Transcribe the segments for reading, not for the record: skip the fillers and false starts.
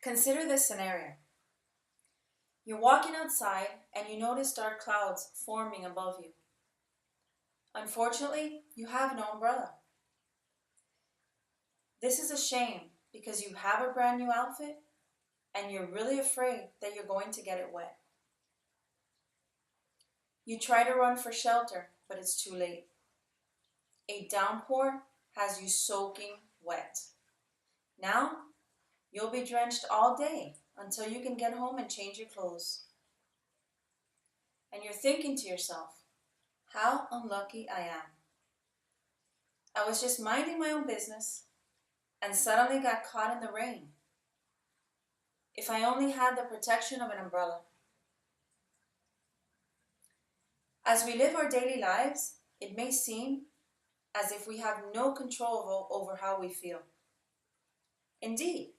Consider this scenario. You're walking outside and you notice dark clouds forming above you. Unfortunately, you have no umbrella. This is a shame because you have a brand new outfit and you're really afraid that you're going to get it wet. You try to run for shelter, but it's too late. A downpour has you soaking wet. Now, you'll be drenched all day until you can get home and change your clothes. And you're thinking to yourself, how unlucky I am. I was just minding my own business and suddenly got caught in the rain. If I only had the protection of an umbrella. As we live our daily lives, it may seem as if we have no control over how we feel. Indeed,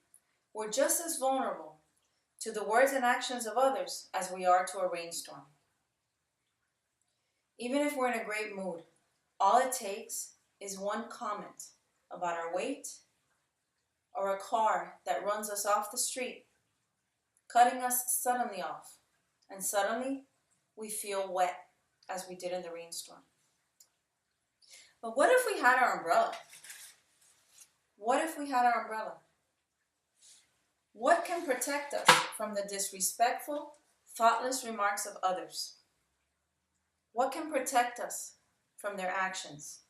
we're just as vulnerable to the words and actions of others as we are to a rainstorm. Even if we're in a great mood, all it takes is one comment about our weight or a car that runs us off the street, cutting us suddenly off, and suddenly we feel wet as we did in the rainstorm. But what if we had our umbrella? What if we had our umbrella? What can protect us from the disrespectful, thoughtless remarks of others? What can protect us from their actions?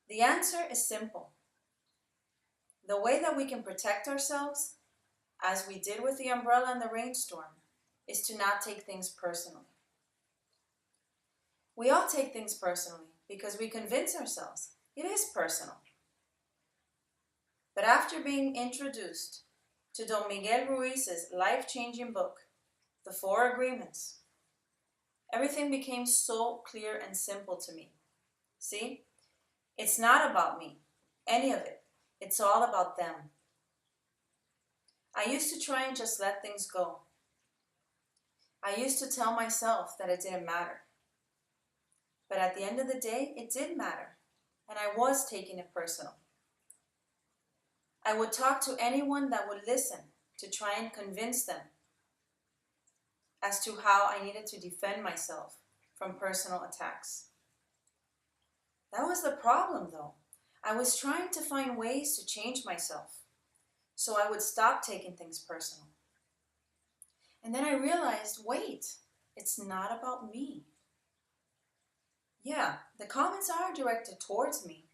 The answer is simple. The way that we can protect ourselves, as we did with the umbrella in the rainstorm, is to not take things personally. We all take things personally because we convince ourselves it is personal. But after being introduced to Don Miguel Ruiz's life-changing book, The Four Agreements, everything became so clear and simple to me. See, it's not about me, any of it. It's all about them. I used to try and just let things go. I used to tell myself that it didn't matter. But at the end of the day, it did matter, and I was taking it personal. I would talk to anyone that would listen to try and convince them as to how I needed to defend myself from personal attacks. That was the problem, though. I was trying to find ways to change myself so I would stop taking things personal. And then I realized, wait, it's not about me. Yeah, the comments are directed towards me,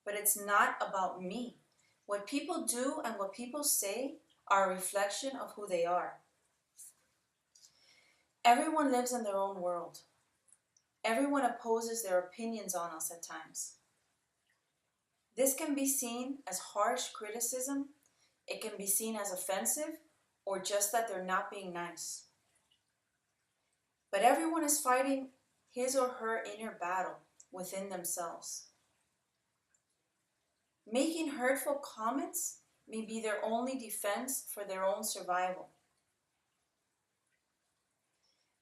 but it's not about me. What people do and what people say are a reflection of who they are. Everyone lives in their own world. Everyone opposes their opinions on us at times. This can be seen as harsh criticism, it can be seen as offensive, or just that they're not being nice. But everyone is fighting his or her inner battle within themselves. Making hurtful comments may be their only defense for their own survival.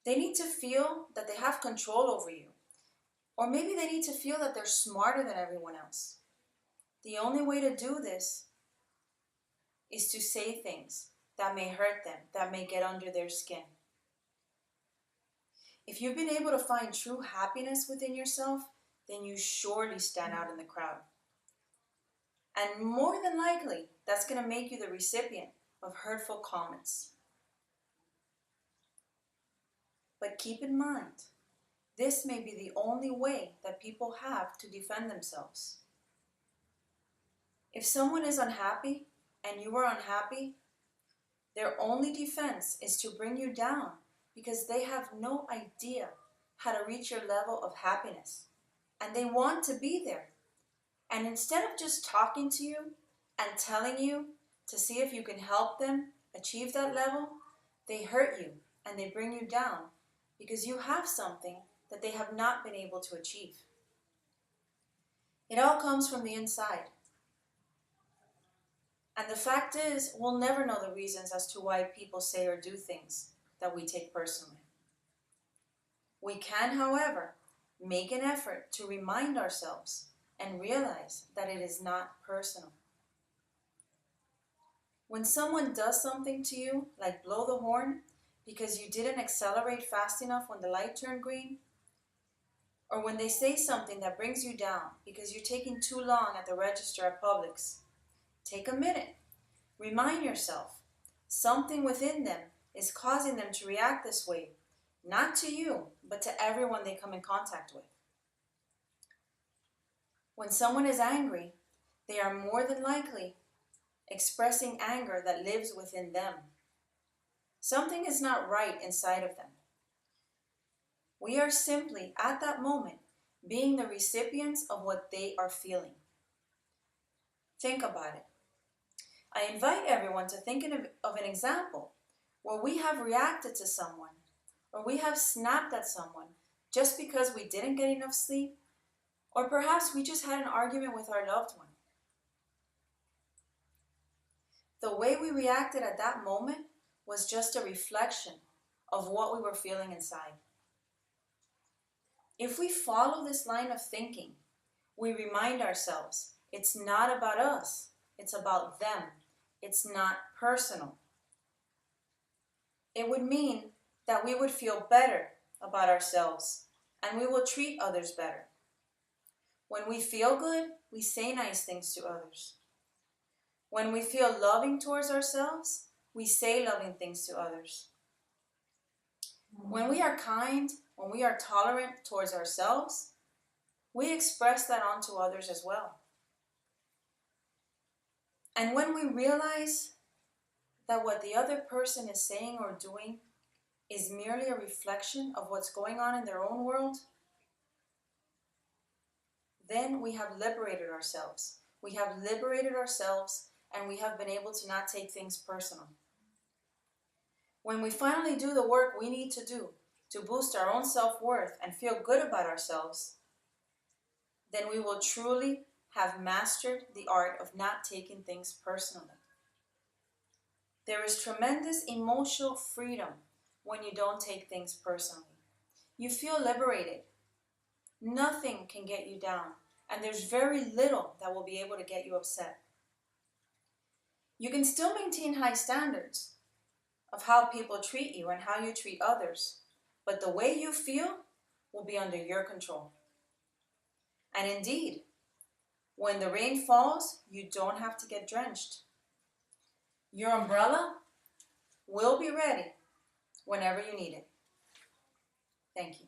They need to feel that they have control over you, or maybe they need to feel that they're smarter than everyone else. The only way to do this is to say things that may hurt them, that may get under their skin. If you've been able to find true happiness within yourself, then you surely stand out in the crowd. And more than likely, that's going to make you the recipient of hurtful comments. But keep in mind, this may be the only way that people have to defend themselves. If someone is unhappy and you are unhappy, their only defense is to bring you down because they have no idea how to reach your level of happiness. And they want to be there. And instead of just talking to you and telling you to see if you can help them achieve that level, they hurt you and they bring you down because you have something that they have not been able to achieve. It all comes from the inside. And the fact is, we'll never know the reasons as to why people say or do things that we take personally. We can, however, make an effort to remind ourselves and realize that it is not personal. When someone does something to you, like blow the horn because you didn't accelerate fast enough when the light turned green, or when they say something that brings you down because you're taking too long at the register at Publix, take a minute. Remind yourself, something within them is causing them to react this way, not to you, but to everyone they come in contact with. When someone is angry, they are more than likely expressing anger that lives within them. Something is not right inside of them. We are simply, at that moment, being the recipients of what they are feeling. Think about it. I invite everyone to think of an example where we have reacted to someone, or we have snapped at someone just because we didn't get enough sleep, or perhaps we just had an argument with our loved one. The way we reacted at that moment was just a reflection of what we were feeling inside. If we follow this line of thinking, we remind ourselves it's not about us, it's about them. It's not personal. It would mean that we would feel better about ourselves and we will treat others better. When we feel good, we say nice things to others. When we feel loving towards ourselves, we say loving things to others. When we are kind, when we are tolerant towards ourselves, we express that onto others as well. And when we realize that what the other person is saying or doing is merely a reflection of what's going on in their own world, then we have liberated ourselves. We have liberated ourselves and we have been able to not take things personal. When we finally do the work we need to do to boost our own self-worth and feel good about ourselves, then we will truly have mastered the art of not taking things personally. There is tremendous emotional freedom when you don't take things personally. You feel liberated. Nothing can get you down, and there's very little that will be able to get you upset. You can still maintain high standards of how people treat you and how you treat others, but the way you feel will be under your control. And indeed, when the rain falls, you don't have to get drenched. Your umbrella will be ready whenever you need it. Thank you.